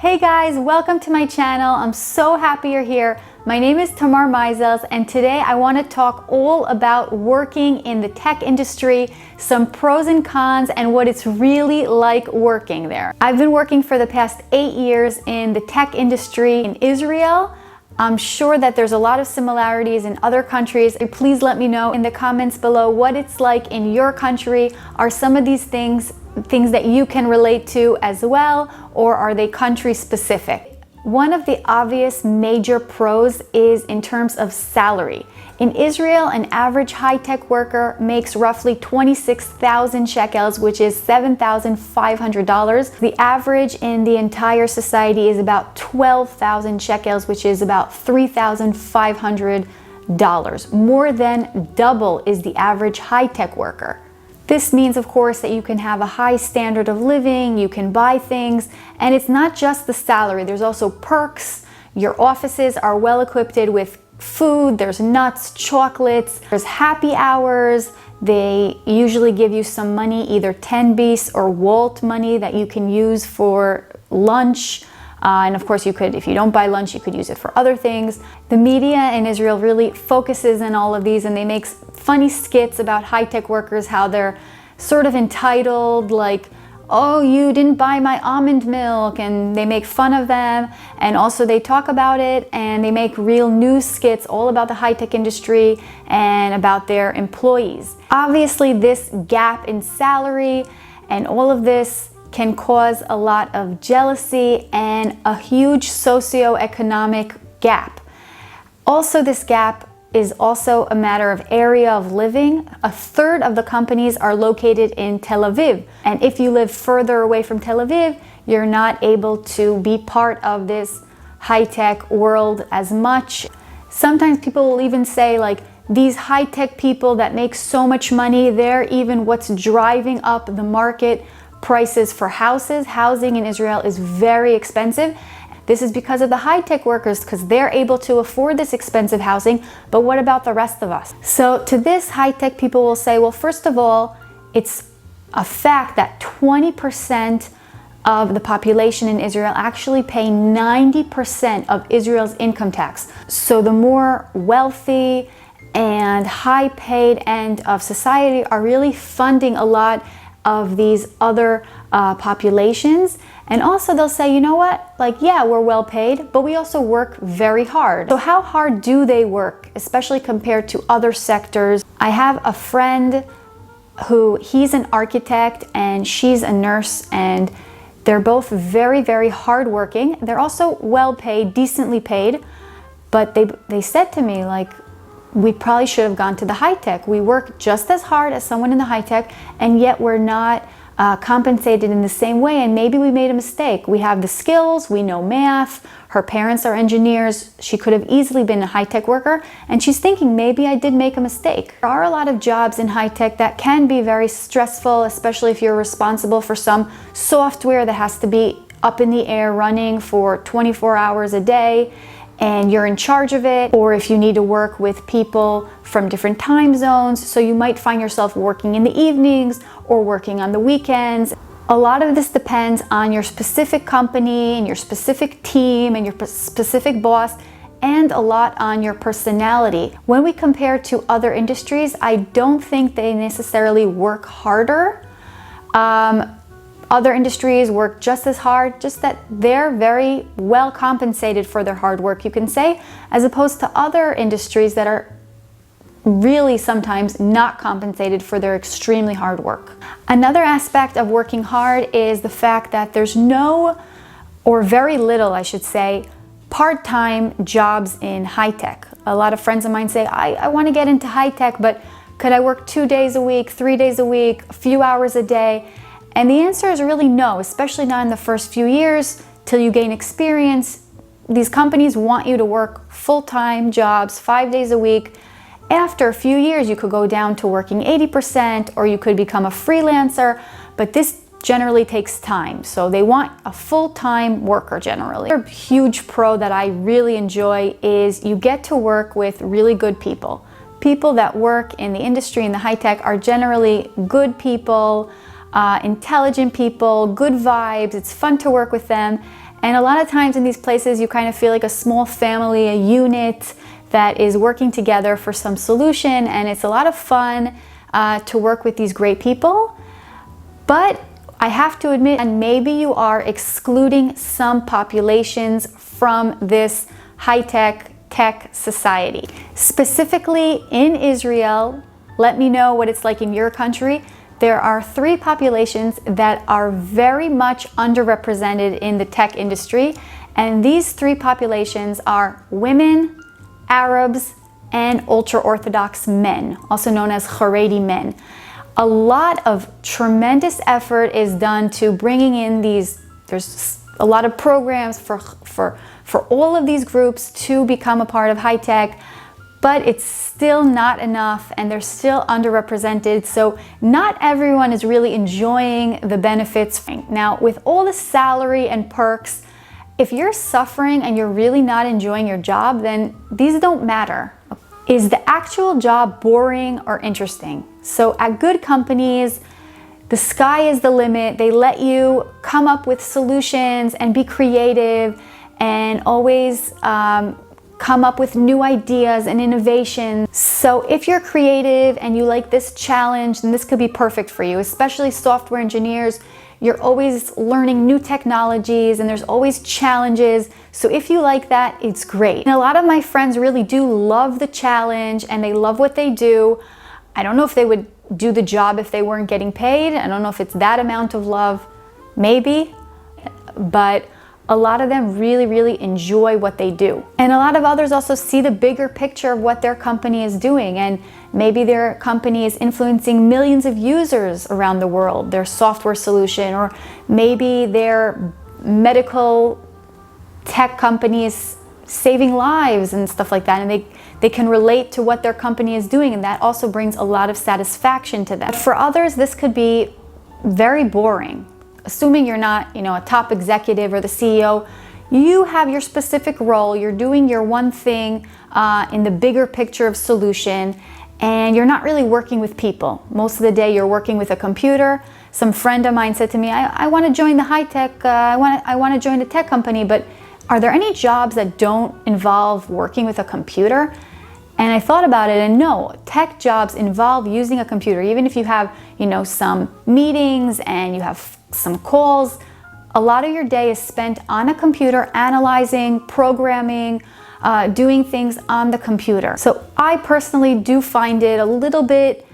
Hey guys, welcome to my channel. I'm so happy you're here. My name is Tamar Meisels, and today I want to talk all about working in the tech industry, some pros and cons, and what it's really like working there. I've been working for the past 8 years in the tech industry in Israel. I'm sure that there's a lot of similarities in other countries. Please let me know in the comments below what it's like in your country. Are some of these things that you can relate to as well, or are they country specific? One of the obvious major pros is in terms of salary. In Israel, an average high-tech worker makes roughly 26,000 shekels, which is $7,500. The average in the entire society is about 12,000 shekels, which is about $3,500. More than double is the average high-tech worker. This means, of course, that you can have a high standard of living, you can buy things, and it's not just the salary. There's also perks. Your offices are well equipped with food, there's nuts, chocolates, there's happy hours. They usually give you some money, either 10 bis or Walt money that you can use for lunch. And of course, you could, if you don't buy lunch, you could use it for other things. The media in Israel really focuses on all of these, and they make funny skits about high-tech workers, how they're sort of entitled, like, oh, you didn't buy my almond milk, and they make fun of them. And also they talk about it, and they make real news skits all about the high-tech industry and about their employees. Obviously, this gap in salary and all of this can cause a lot of jealousy and a huge socio-economic gap. Also, this gap is also a matter of area of living. A third of the companies are located in Tel Aviv. And if you live further away from Tel Aviv, you're not able to be part of this high-tech world as much. Sometimes people will even say, like, these high-tech people that make so much money, they're even what's driving up the market prices for houses. Housing in Israel is very expensive. This is because of the high-tech workers, because they're able to afford this expensive housing. But what about the rest of us? So to this, high-tech people will say, well, first of all, it's a fact that 20% of the population in Israel actually pay 90% of Israel's income tax. So the more wealthy and high-paid end of society are really funding a lot of these other populations. And also they'll say, you know what, like, yeah, we're well paid, but we also work very hard. So how hard do they work, especially compared to other sectors? I have a friend who, he's an architect and she's a nurse, and they're both very, very hardworking. They're also well paid, decently paid, but they said to me, like, we probably should have gone to the high-tech. We work just as hard as someone in the high-tech, and yet we're not compensated in the same way, and maybe we made a mistake. We have the skills, we know math, her parents are engineers, she could have easily been a high-tech worker, and she's thinking, maybe I did make a mistake. There are a lot of jobs in high-tech that can be very stressful, especially if you're responsible for some software that has to be up in the air running for 24 hours a day, and you're in charge of it, or if you need to work with people from different time zones, so you might find yourself working in the evenings or working on the weekends. A lot of this depends on your specific company and your specific team and your specific boss, and a lot on your personality. When we compare to other industries, I don't think they necessarily work harder. Other industries work just as hard, just that they're very well compensated for their hard work, you can say, as opposed to other industries that are really sometimes not compensated for their extremely hard work. Another aspect of working hard is the fact that there's no, or very little, I should say, part-time jobs in high-tech. A lot of friends of mine say, I want to get into high-tech, but could I work 2 days a week, 3 days a week, a few hours a day? And the answer is really no, especially not in the first few years till you gain experience. These companies want you to work full-time jobs, 5 days a week. After a few years, you could go down to working 80%, or you could become a freelancer, but this generally takes time. So they want a full-time worker generally. Another huge pro that I really enjoy is you get to work with really good people. People that work in the industry, in the high-tech, are generally good people, intelligent people, good vibes. It's fun to work with them. And a lot of times in these places, you kind of feel like a small family, a unit that is working together for some solution. And it's a lot of fun to work with these great people. But I have to admit, and maybe you are excluding some populations from this high-tech tech society. Specifically in Israel, let me know what it's like in your country. There are 3 populations that are very much underrepresented in the tech industry, and these 3 populations are women, Arabs, and ultra-Orthodox men, also known as Haredi men. A lot of tremendous effort is done to bringing in there's a lot of programs for all of these groups to become a part of high tech, but it's still not enough and they're still underrepresented. So not everyone is really enjoying the benefits. Now, with all the salary and perks, if you're suffering and you're really not enjoying your job, then these don't matter. Is the actual job boring or interesting? So at good companies, the sky is the limit. They let you come up with solutions and be creative and always come up with new ideas and innovations. So if you're creative and you like this challenge, then this could be perfect for you, especially software engineers. You're always learning new technologies and there's always challenges. So if you like that, it's great. And a lot of my friends really do love the challenge and they love what they do. I don't know if they would do the job if they weren't getting paid. I don't know if it's that amount of love, maybe, but a lot of them really, really enjoy what they do. And a lot of others also see the bigger picture of what their company is doing. And maybe their company is influencing millions of users around the world, their software solution, or maybe their medical tech company is saving lives and stuff like that. And they can relate to what their company is doing. And that also brings a lot of satisfaction to them. But for others, this could be very boring. Assuming you're not, a top executive or the CEO, you have your specific role, you're doing your one thing in the bigger picture of solution, and you're not really working with people. Most of the day you're working with a computer. Some friend of mine said to me, I want to join the high tech, I want to join the tech company, but are there any jobs that don't involve working with a computer? And I thought about it, and no, tech jobs involve using a computer. Even if you have, some meetings and you have some calls, a lot of your day is spent on a computer, analyzing, programming, doing things on the computer. So I personally do find it a little bit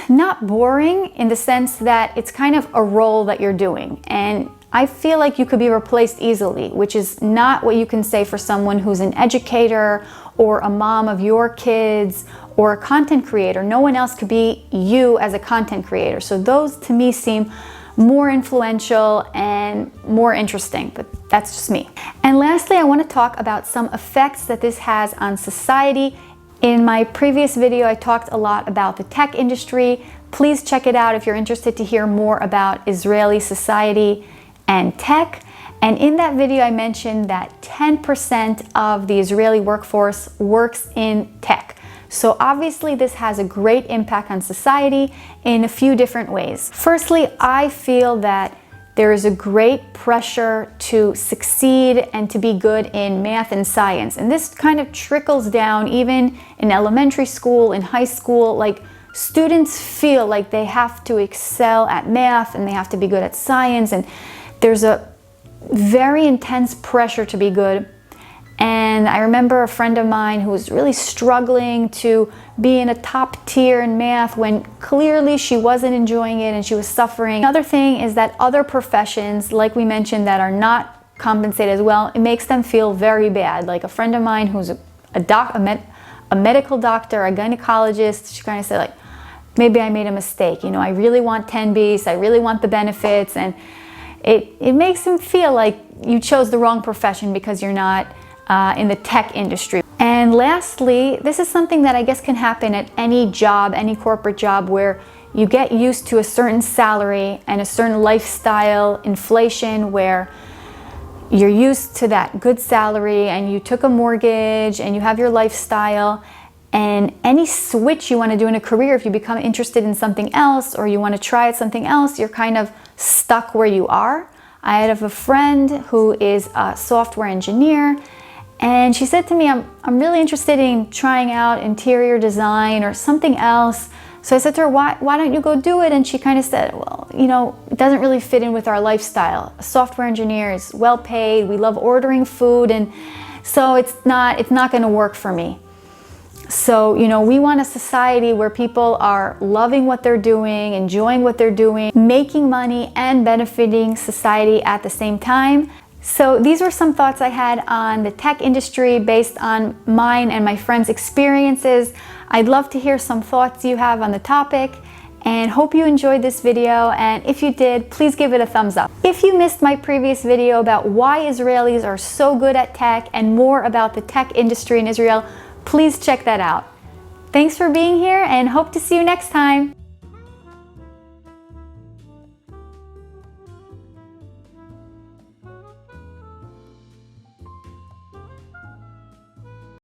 not boring in the sense that it's kind of a role that you're doing. And I feel like you could be replaced easily, which is not what you can say for someone who's an educator or a mom of your kids or a content creator. No one else could be you as a content creator. So those to me seem more influential and more interesting, but that's just me. And lastly, I want to talk about some effects that this has on society. In my previous video, I talked a lot about the tech industry. Please check it out if you're interested to hear more about Israeli society and tech. And in that video, I mentioned that 10% of the Israeli workforce works in tech. So obviously this has a great impact on society in a few different ways. Firstly, I feel that there is a great pressure to succeed and to be good in math and science. And this kind of trickles down even in elementary school, in high school. Like, students feel like they have to excel at math and they have to be good at science. And there's a very intense pressure to be good. And I remember a friend of mine who was really struggling to be in a top tier in math when clearly she wasn't enjoying it and she was suffering. Another thing is that other professions, like we mentioned, that are not compensated as well, it makes them feel very bad. Like a friend of mine who's a medical doctor, a gynecologist, she kind of said, like, maybe I made a mistake. I really want 10Bs, I really want the benefits, and it makes them feel like you chose the wrong profession because you're not in the tech industry. And lastly, this is something that I guess can happen at any job, any corporate job, where you get used to a certain salary and a certain lifestyle, inflation, where you're used to that good salary and you took a mortgage and you have your lifestyle, and any switch you want to do in a career, if you become interested in something else or you want to try out something else, you're kind of stuck where you are. I have a friend who is a software engineer, and she said to me, I'm really interested in trying out interior design or something else. So I said to her, why don't you go do it? And she kind of said, well, you know, it doesn't really fit in with our lifestyle. A software engineer is well paid. We love ordering food. And so it's not going to work for me. So, you know, we want a society where people are loving what they're doing, enjoying what they're doing, making money and benefiting society at the same time. So these were some thoughts I had on the tech industry based on mine and my friends' experiences. I'd love to hear some thoughts you have on the topic, and hope you enjoyed this video, and if you did, please give it a thumbs up. If you missed my previous video about why Israelis are so good at tech and more about the tech industry in Israel, please check that out. Thanks for being here and hope to see you next time.